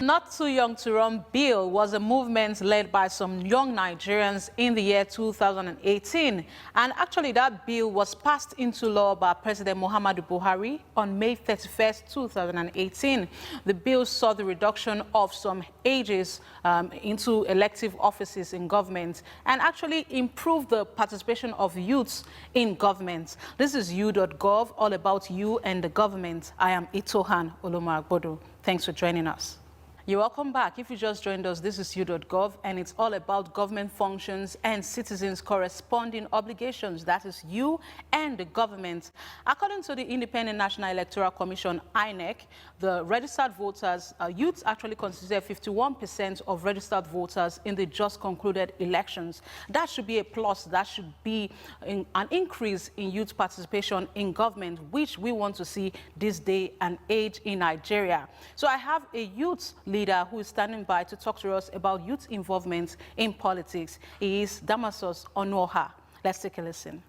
Not Too Young to Run bill was a movement led by some young Nigerians in the year 2018. And actually, that bill was passed into law by President Muhammadu Buhari on May 31st, 2018. The bill saw the reduction of some ages into elective offices in government and actually improved the participation of youths in government. This is you.gov, all about you and the government. I am Itohan Olomu-agbodo. Thanks for joining us. You're welcome back. If you just joined us, this is you.gov, and it's all about government functions and citizens' corresponding obligations. That is you and the government. According to the Independent National Electoral Commission, INEC, the registered voters, youths actually constituted 51% of registered voters in the just concluded elections. That should be a plus. That should be an increase in youth participation in government, which we want to see this day and age in Nigeria. So I have a youth leader who is standing by to talk to us about youth involvement in politics. He is Damasus Onoha. Let's take a listen.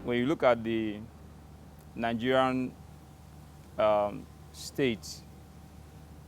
When you look at the Nigerian state,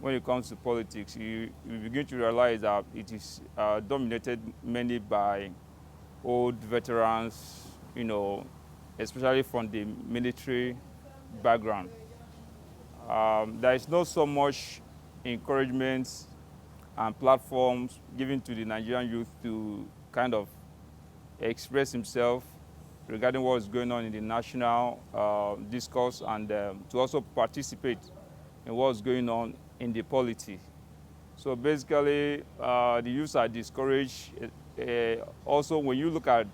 when it comes to politics, you begin to realize that it is dominated mainly by old veterans, you know, especially from the military background. There is not so much encouragement and platforms given to the Nigerian youth to kind of express himself regarding what is going on in the national discourse and to also participate in what's going on in the polity. So basically, the youths are discouraged. Also, when you look at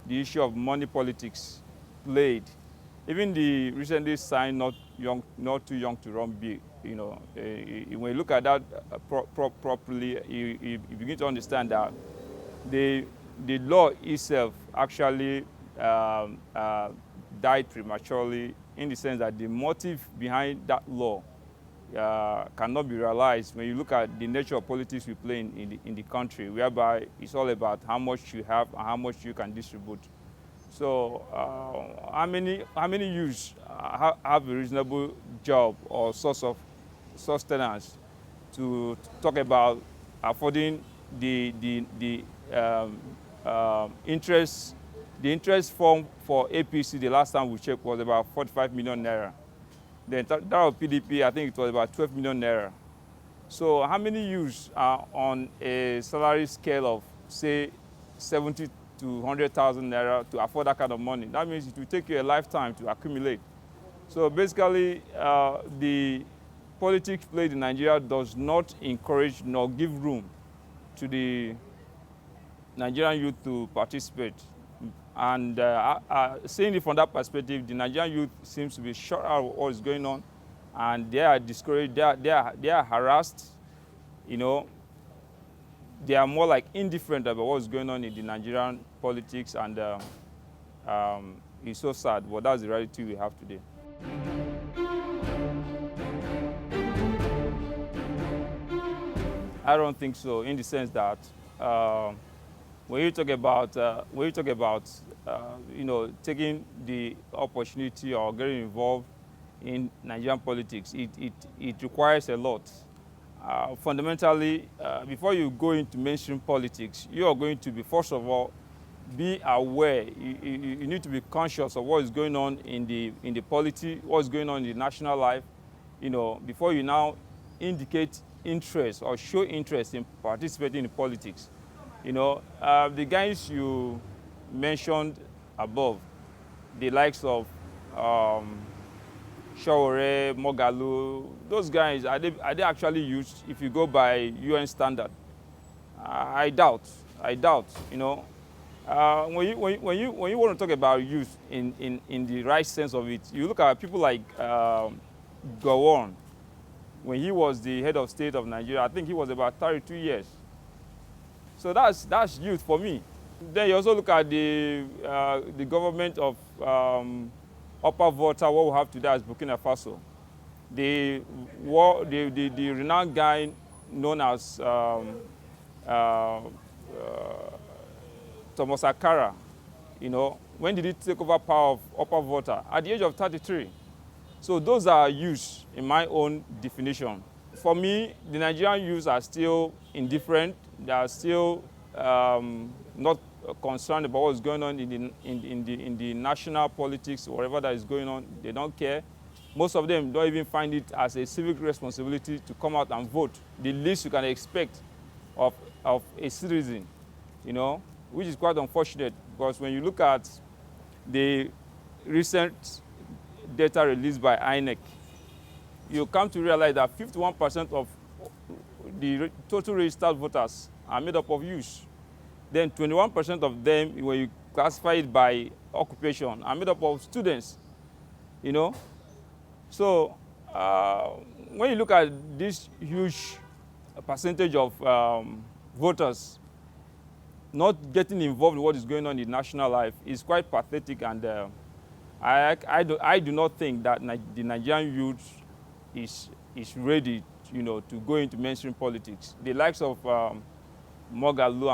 the issue of money politics played, even the recently signed Not Too Young to Run bill, you know, when you look at that properly, you begin to understand that the law itself actually died prematurely, in the sense that the motive behind that law cannot be realized when you look at the nature of politics we play in the country, whereby it's all about how much you have and how much you can distribute. So how many youths have a reasonable job or source of sustenance to talk about affording the interest form for APC? The last time we checked was about 45 million naira. Then that of PDP, I think it was about 12 million naira. So how many youths are on a salary scale of, say, 70 to 100,000 naira to afford that kind of money? That means it will take you a lifetime to accumulate. So basically, the politics played in Nigeria does not encourage nor give room to the Nigerian youth to participate. And seeing it from that perspective, the Nigerian youth seems to be shut out of what is going on, and they are discouraged, they are harassed, you know. They are more like indifferent about what is going on in the Nigerian politics, and it's so sad, but that's the reality we have today. I don't think so, in the sense that when you talk about you know, taking the opportunity or getting involved in Nigerian politics, it requires a lot. Fundamentally, before you go into mainstream politics, you are going to be, first of all, be aware. You need to be conscious of what is going on in the polity, what is going on in the national life, you know, before you now indicate interest or show interest in participating in politics. You know, the guys you mentioned above, the likes of Shawore, Mogalu, those guys, are they actually used if you go by UN standard? I doubt, you know. When you want to talk about youth in the right sense of it, you look at people like Gowon. When he was the head of state of Nigeria, I think he was about 32 years. So that's youth for me. Then you also look at the government of Upper Volta, what we have today as Burkina Faso. The renowned guy known as Thomas Sankara, when did he take over power of Upper Volta? At the age of 33. So those are youths in my own definition. For me, the Nigerian youths are still indifferent. They are still not concerned about what's going on in the national politics, or whatever that is going on. They don't care. Most of them don't even find it as a civic responsibility to come out and vote. The least you can expect of a citizen, which is quite unfortunate, because when you look at the recent data released by INEC, you come to realize that 51% of the total registered voters are made up of youth. Then 21% of them, when you classify it by occupation, are made up of students, So when you look at this huge percentage of voters not getting involved in what is going on in national life, is quite pathetic, and I do not think that the Nigerian youth is ready, to go into mainstream politics. The likes of Moghalu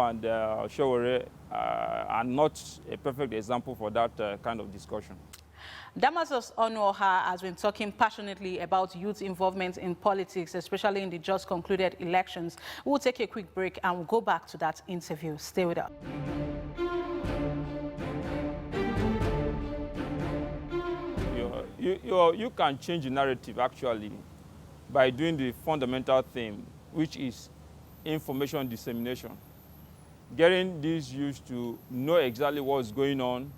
and Showore are not a perfect example for that kind of discussion. Damasus Onuoha has been talking passionately about youth involvement in politics, especially in the just concluded elections. We'll take a quick break and we'll go back to that interview. Stay with us. You can change the narrative, actually, by doing the fundamental thing, which is information dissemination. Getting these youth to know exactly what's going on,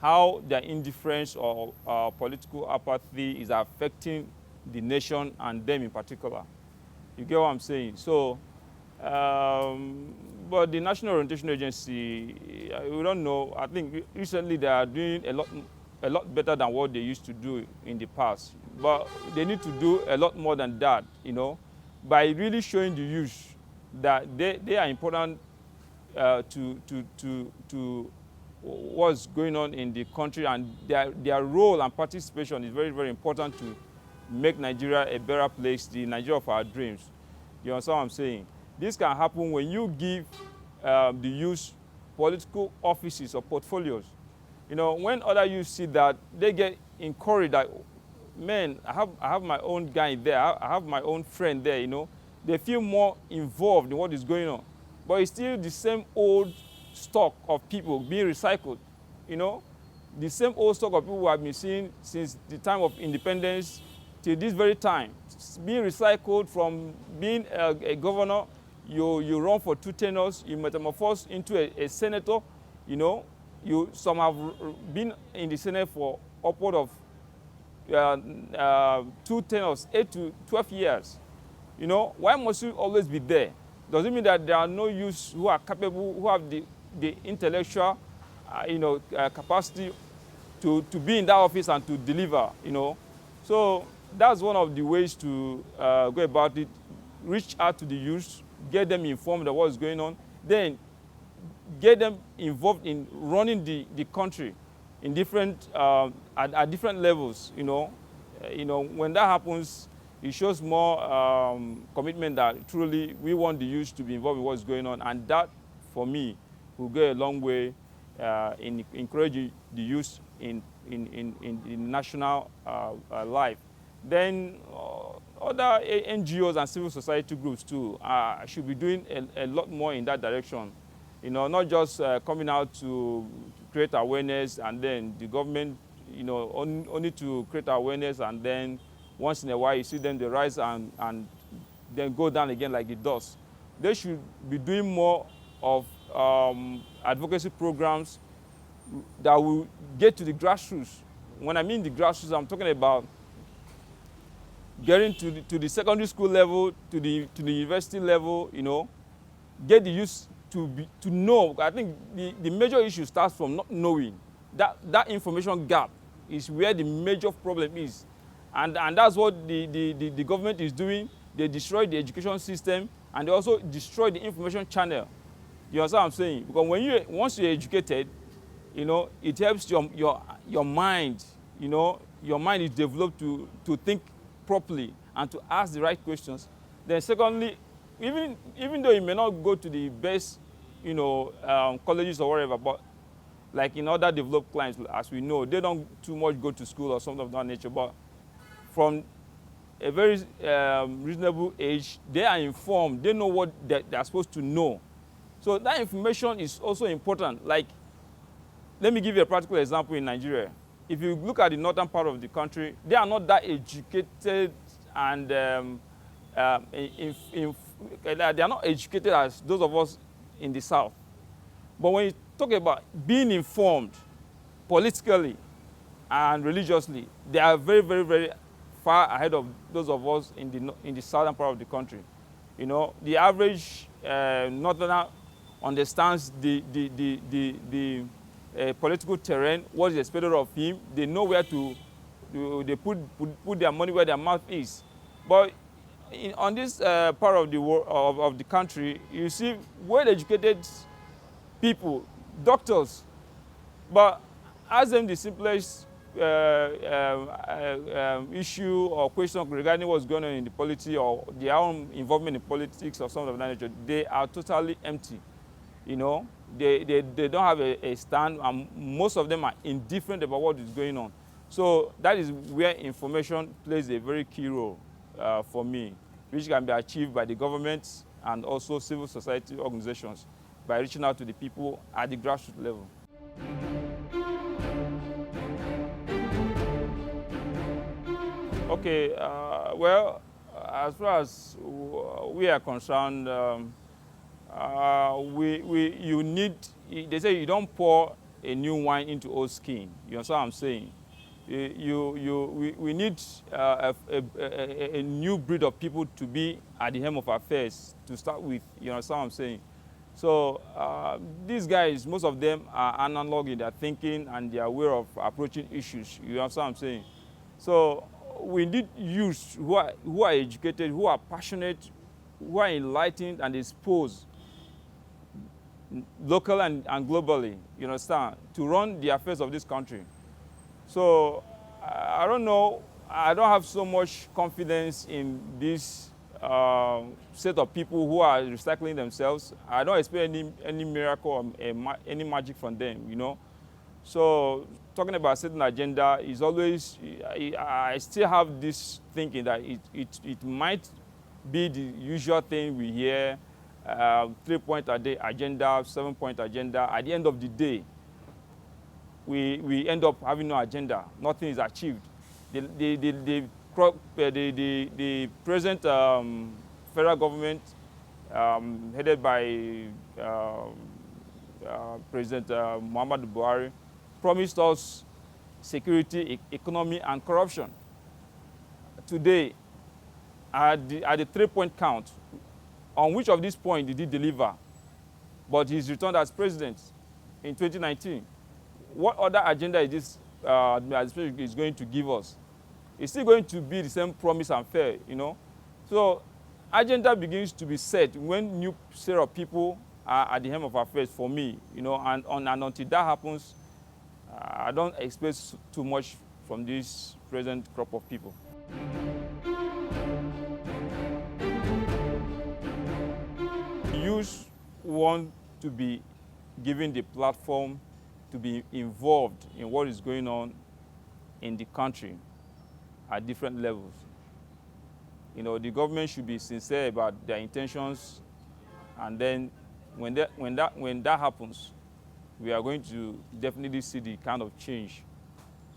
how their indifference or political apathy is affecting the nation and them in particular. You get what I'm saying? So, but the National Orientation Agency, we don't know. I think recently they are doing a lot better than what they used to do in the past. But they need to do a lot more than that, by really showing the youth that they are important to what's going on in the country, and their role and participation is very, very important to make Nigeria a better place, the Nigeria of our dreams. You understand what I'm saying? This can happen when you give the youth political offices or portfolios. When other youth see that, they get encouraged that, man, I have my own guy there, I have my own friend there, They feel more involved in what is going on. But it's still the same old stock of people being recycled, The same old stock of people who have been seen since the time of independence till this very time. Being recycled from being a governor, you run for 2 tenures, you metamorphose into a senator, some have been in the Senate for upward of 2 tenures, 8 to 12 years. Why must you always be there? Does it mean that there are no youths who are capable, who have the intellectual, capacity to be in that office and to deliver, So that's one of the ways to go about it. Reach out to the youths, get them informed of what's going on, then get them involved in running the country in different at different levels. When that happens, it shows more commitment that truly we want the youth to be involved in what's going on, and that, for me, will go a long way in encouraging the youth in national life. Then other NGOs and civil society groups too should be doing a lot more in that direction. Not just coming out to create awareness, and then the government, only to create awareness, and then once in a while you see them, they rise and then go down again like it does. They should be doing more of advocacy programs that will get to the grassroots. When I mean the grassroots, I'm talking about getting to the secondary school level, to the university level, get the youth to know. I think the major issue starts from not knowing. That information gap is where the major problem is. And that's what the government is doing. They destroy the education system, and they also destroy the information channel. You understand what I'm saying? Because once you're educated, it helps your mind, your mind is developed to think properly and to ask the right questions. Then secondly, even though you may not go to the best, colleges or whatever, but like in other developed clients, as we know, they don't too much go to school or something of that nature. But from a very reasonable age, they are informed. They know what they're supposed to know. So that information is also important. Like, let me give you a practical example in Nigeria. If you look at the northern part of the country, they are not that educated, and they are not educated as those of us in the south. But when you talk about being informed politically and religiously, they are very, very, very far ahead of those of us in the southern part of the country. The average northerner understands the political terrain, what is expected of him. They know where they put their money where their mouth is. But on this part of the world, of the country, you see well-educated people, doctors, but ask them the simplest issue or question regarding what's going on in the polity or their own involvement in politics or something of that nature, they are totally empty. They don't have a stand, and most of them are indifferent about what is going on. So that is where information plays a very key role for me, which can be achieved by the government and also civil society organizations by reaching out to the people at the grassroots level. Okay, well, as far as we are concerned, they say you don't pour a new wine into old skin. You understand what I'm saying? We need a new breed of people to be at the helm of affairs to start with. You understand what I'm saying? So these guys, most of them are analog in their thinking and they are aware of approaching issues. You understand what I'm saying? So we need youths who are educated, who are passionate, who are enlightened and exposed, local and globally, you understand, to run the affairs of this country. So I don't know, I don't have so much confidence in this set of people who are recycling themselves. I don't expect any miracle or any magic from them, So talking about a certain agenda is always, I still have this thinking that it might be the usual thing we hear, 3-point a day agenda, 7-point agenda. At the end of the day, we end up having no agenda. Nothing is achieved. The present federal government, headed by President Muhammadu Buhari, promised us security, economy, and corruption. Today, at the 3-point count, on which of these points did he deliver? But he's returned as president in 2019. What other agenda is this administration is going to give us? It's still going to be the same promise and fair, So agenda begins to be set when new set of people are at the helm of affairs for me, and until that happens, I don't expect too much from this present crop of people. Youth want to be given the platform to be involved in what is going on in the country at different levels. The government should be sincere about their intentions, and then when that happens, we are going to definitely see the kind of change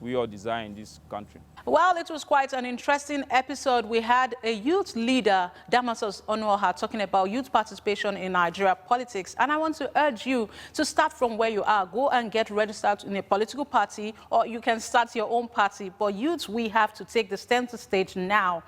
we all desire in this country. Well, it was quite an interesting episode. We had a youth leader, Damasus Onuoha, talking about youth participation in Nigeria politics. And I want to urge you to start from where you are. Go and get registered in a political party, or you can start your own party. But youths, we have to take the center stage now.